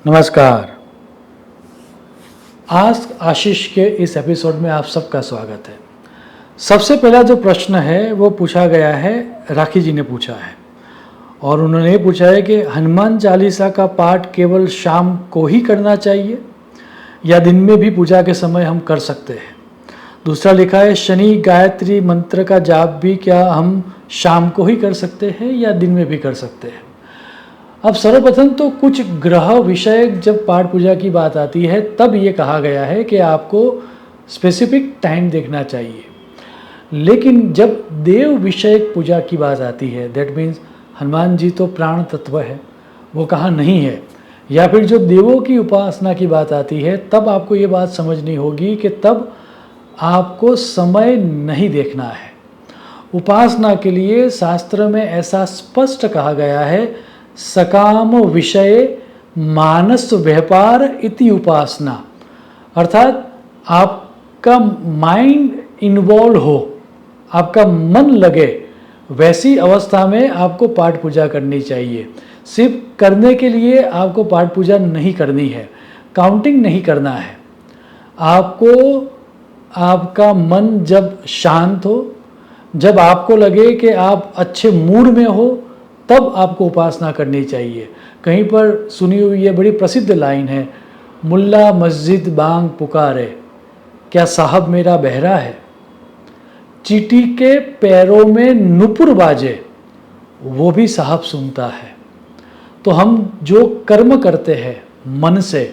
नमस्कार। आज आशीष के इस एपिसोड में आप सबका स्वागत है। सबसे पहला जो प्रश्न है वो पूछा गया है, राखी जी ने पूछा है और उन्होंने पूछा है कि हनुमान चालीसा का पाठ केवल शाम को ही करना चाहिए या दिन में भी पूजा के समय हम कर सकते हैं। दूसरा लिखा है, शनि गायत्री मंत्र का जाप भी क्या हम शाम को ही कर सकते हैं या दिन में भी कर सकते हैं। अब सर्वप्रथम तो कुछ ग्रह विषय जब पाठ पूजा की बात आती है तब ये कहा गया है कि आपको स्पेसिफिक टाइम देखना चाहिए, लेकिन जब देव विषयक पूजा की बात आती है, दैट मीन्स हनुमान जी तो प्राण तत्व है, वो कहाँ नहीं है, या फिर जो देवों की उपासना की बात आती है तब आपको ये बात समझनी होगी कि तब आपको समय नहीं देखना है। उपासना के लिए शास्त्र में ऐसा स्पष्ट कहा गया है, सकाम विषय मानस व्यापार इति उपासना, अर्थात आपका माइंड इन्वॉल्व हो, आपका मन लगे, वैसी अवस्था में आपको पाठ पूजा करनी चाहिए। सिर्फ करने के लिए आपको पाठ पूजा नहीं करनी है, काउंटिंग नहीं करना है। आपको आपका मन जब शांत हो, जब आपको लगे कि आप अच्छे मूड में हो, तब आपको उपासना करनी चाहिए। कहीं पर सुनी हुई ये बड़ी प्रसिद्ध लाइन है, मुल्ला मस्जिद बांग पुकारे, क्या साहब मेरा बहरा है, चींटी के पैरों में नुपुर बाजे, वो भी साहब सुनता है। तो हम जो कर्म करते हैं मन से,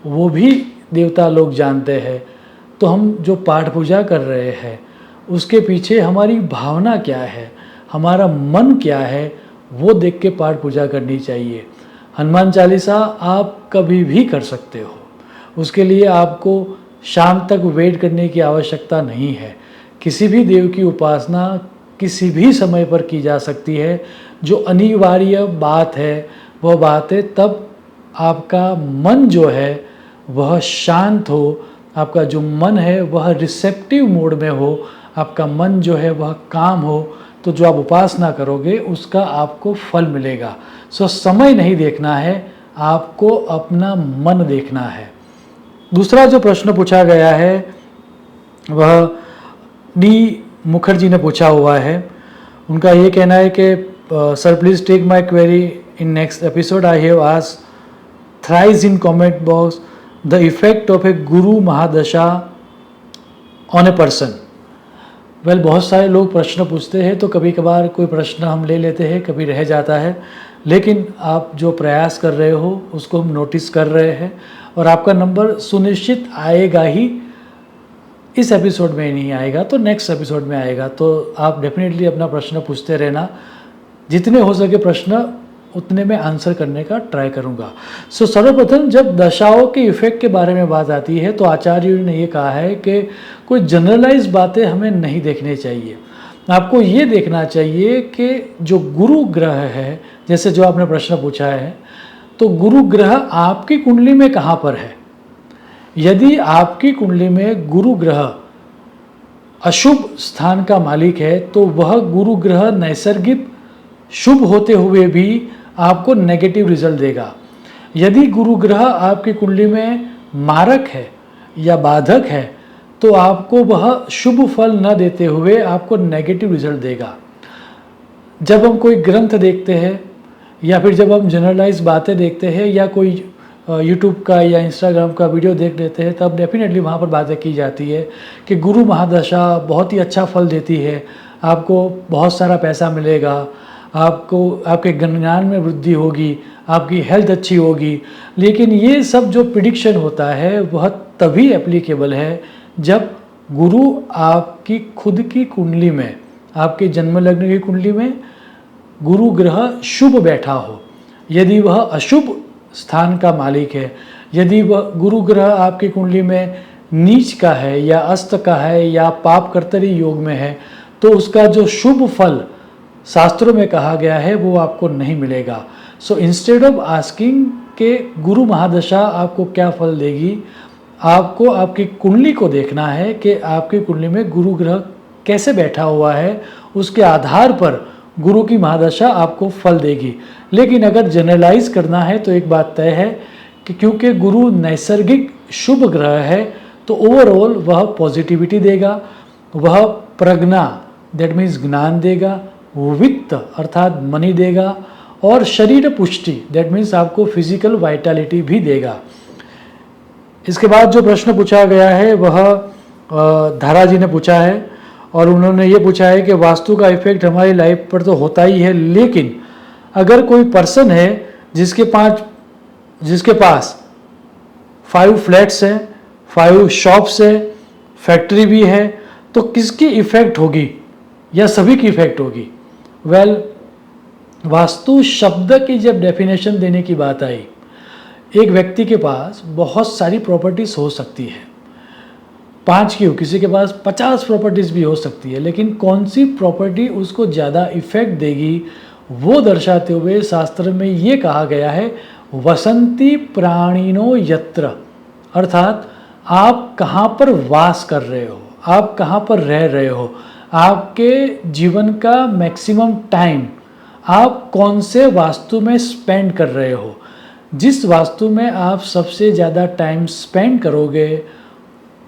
वो भी देवता लोग जानते हैं। तो हम जो पाठ पूजा कर रहे हैं उसके पीछे हमारी भावना क्या है, हमारा मन क्या है, वो देख के पाठ पूजा करनी चाहिए। हनुमान चालीसा आप कभी भी कर सकते हो, उसके लिए आपको शाम तक वेट करने की आवश्यकता नहीं है। किसी भी देव की उपासना किसी भी समय पर की जा सकती है। जो अनिवार्य बात है वह बात है तब आपका मन जो है वह शांत हो, आपका जो मन है वह रिसेप्टिव मोड में हो, आपका मन जो है वह काम हो, तो जो आप उपासना करोगे उसका आपको फल मिलेगा। सो समय नहीं देखना है, आपको अपना मन देखना है। दूसरा जो प्रश्न पूछा गया है वह डी मुखर्जी ने पूछा हुआ है। उनका ये कहना है कि sir please take my query in next episode. I have asked thrice in comment box the effect of a guru mahadasha on a person. Well, बहुत सारे लोग प्रश्न पूछते हैं तो कभी कभार कोई प्रश्न हम ले लेते हैं, कभी रह जाता है, लेकिन आप जो प्रयास कर रहे हो उसको हम नोटिस कर रहे हैं और आपका नंबर सुनिश्चित आएगा ही। इस एपिसोड में ही नहीं आएगा तो नेक्स्ट एपिसोड में आएगा। तो आप डेफिनेटली अपना प्रश्न पूछते रहना, जितने हो सके प्रश्न उतने में आंसर करने का ट्राई करूँगा। सो सर्वप्रथम जब दशाओं के इफेक्ट के बारे में बात आती है तो आचार्यों ने ये कहा है कि कोई जनरलाइज बातें हमें नहीं देखनी चाहिए। आपको ये देखना चाहिए कि जो गुरु ग्रह है, जैसे जो आपने प्रश्न पूछा है, तो गुरु ग्रह आपकी कुंडली में कहाँ पर है। यदि आपकी कुंडली में गुरु ग्रह अशुभ स्थान का मालिक है तो वह गुरु ग्रह नैसर्गिक शुभ होते हुए भी आपको नेगेटिव रिजल्ट देगा। यदि गुरु ग्रह आपकी कुंडली में मारक है या बाधक है तो आपको वह शुभ फल न देते हुए आपको नेगेटिव रिजल्ट देगा। जब हम कोई ग्रंथ देखते हैं या फिर जब हम जनरलाइज बातें देखते हैं या कोई यूट्यूब का या इंस्टाग्राम का वीडियो देख लेते हैं, तब डेफिनेटली वहाँ पर बातें की जाती है कि गुरु महादशा बहुत ही अच्छा फल देती है, आपको बहुत सारा पैसा मिलेगा, आपको आपके ज्ञान में वृद्धि होगी, आपकी हेल्थ अच्छी होगी। लेकिन ये सब जो प्रिडिक्शन होता है वह तभी एप्लीकेबल है जब गुरु आपकी खुद की कुंडली में, आपके जन्म लग्न की कुंडली में गुरु ग्रह शुभ बैठा हो। यदि वह अशुभ स्थान का मालिक है, यदि वह गुरु ग्रह आपकी कुंडली में नीच का है या अस्त का है या पाप कर्तरी योग में है, तो उसका जो शुभ फल शास्त्रों में कहा गया है वो आपको नहीं मिलेगा। सो इंस्टेड ऑफ आस्किंग के गुरु महादशा आपको क्या फल देगी, आपको आपकी कुंडली को देखना है कि आपकी कुंडली में गुरु ग्रह कैसे बैठा हुआ है, उसके आधार पर गुरु की महादशा आपको फल देगी। लेकिन अगर जनरलाइज करना है तो एक बात तय है कि क्योंकि गुरु नैसर्गिक शुभ ग्रह है तो ओवरऑल वह पॉजिटिविटी देगा, वह प्रज्ञा दैट मीन्स ज्ञान देगा, वित्त अर्थात मनी देगा, और शरीर पुष्टि दैट मीन्स आपको फिजिकल वाइटलिटी भी देगा। इसके बाद जो प्रश्न पूछा गया है वह धारा जी ने पूछा है, और उन्होंने ये पूछा है कि वास्तु का इफेक्ट हमारी लाइफ पर तो होता ही है, लेकिन अगर कोई पर्सन है जिसके पास 5 फ्लैट्स हैं, 5 शॉप्स है, फैक्ट्री भी है, तो किसकी इफेक्ट होगी या सभी की इफेक्ट होगी? वेल, वास्तु शब्द की जब डेफिनेशन देने की बात आई, एक व्यक्ति के पास बहुत सारी प्रॉपर्टीज हो सकती है, 5 क्यों, किसी के पास 50 प्रॉपर्टीज भी हो सकती है, लेकिन कौन सी प्रॉपर्टी उसको ज़्यादा इफेक्ट देगी वो दर्शाते हुए शास्त्र में ये कहा गया है वसंती प्राणिनो यत्र, अर्थात आप कहाँ पर वास कर रहे हो, आप कहाँ पर रह रहे हो, आपके जीवन का मैक्सिमम टाइम आप कौन से वास्तु में स्पेंड कर रहे हो। जिस वास्तु में आप सबसे ज़्यादा टाइम स्पेंड करोगे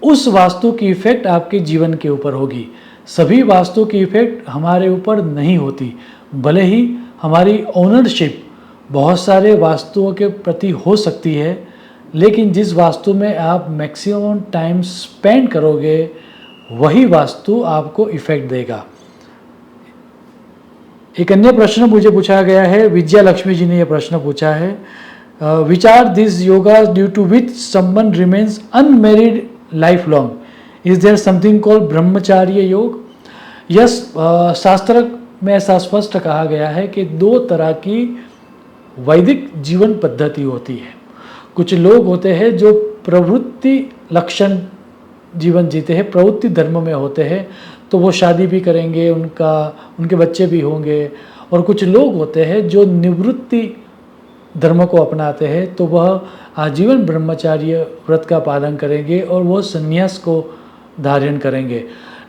उस वास्तु की इफ़ेक्ट आपके जीवन के ऊपर होगी। सभी वास्तु की इफ़ेक्ट हमारे ऊपर नहीं होती, भले ही हमारी ओनरशिप बहुत सारे वास्तुओं के प्रति हो सकती है, लेकिन जिस वास्तु में आप मैक्सिमम टाइम स्पेंड करोगे वही वास्तु आपको इफ़ेक्ट देगा। एक अन्य प्रश्न मुझे पूछा गया है, विजया लक्ष्मी जी ने यह प्रश्न पूछा है, विचार this yoga due to which someone remains unmarried lifelong, is there something called brahmacharya yog? Yes, शास्त्र में ऐसा स्पष्ट कहा गया है कि 2 तरह की वैदिक जीवन पद्धति होती है। कुछ लोग होते हैं जो प्रवृत्ति लक्षण जीवन जीते हैं, प्रवृत्ति धर्म में होते हैं, तो वो शादी भी करेंगे, उनके बच्चे भी होंगे। और कुछ लोग होते हैं जो निवृत्ति धर्म को अपनाते हैं, तो वह आजीवन ब्रह्मचार्य व्रत का पालन करेंगे और वो संन्यास को धारण करेंगे।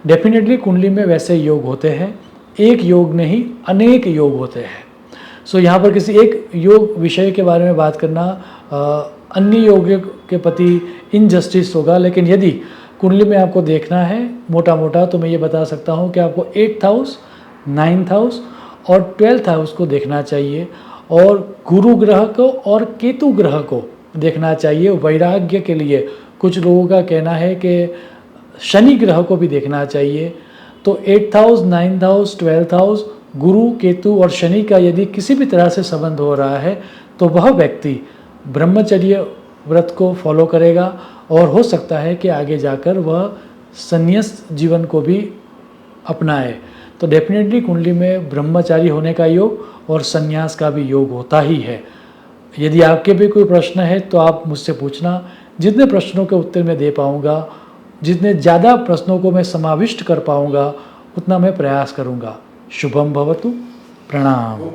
डेफिनेटली कुंडली में वैसे योग होते हैं, एक योग नहीं अनेक योग होते हैं। सो यहाँ पर किसी एक योग विषय के बारे में बात करना अन्य योग के प्रति इनजस्टिस होगा, लेकिन यदि कुंडली में आपको देखना है मोटा मोटा तो मैं ये बता सकता हूँ कि आपको 8th हाउस, 9th हाउस और 12th हाउस को देखना चाहिए, और गुरु ग्रह को और केतु ग्रह को देखना चाहिए वैराग्य के लिए। कुछ लोगों का कहना है कि शनि ग्रह को भी देखना चाहिए। तो 8th house, 9th house, 12th house, गुरु, केतु और शनि का यदि किसी भी तरह से संबंध हो रहा है तो वह व्यक्ति ब्रह्मचर्य व्रत को फॉलो करेगा, और हो सकता है कि आगे जाकर वह संन्यास जीवन को भी अपनाए। तो डेफिनेटली कुंडली में ब्रह्मचारी होने का योग और संन्यास का भी योग होता ही है। यदि आपके भी कोई प्रश्न है तो आप मुझसे पूछना, जितने प्रश्नों के उत्तर मैं दे पाऊँगा, जितने ज़्यादा प्रश्नों को मैं समाविष्ट कर पाऊँगा उतना मैं प्रयास करूँगा। शुभम भवतु। प्रणाम।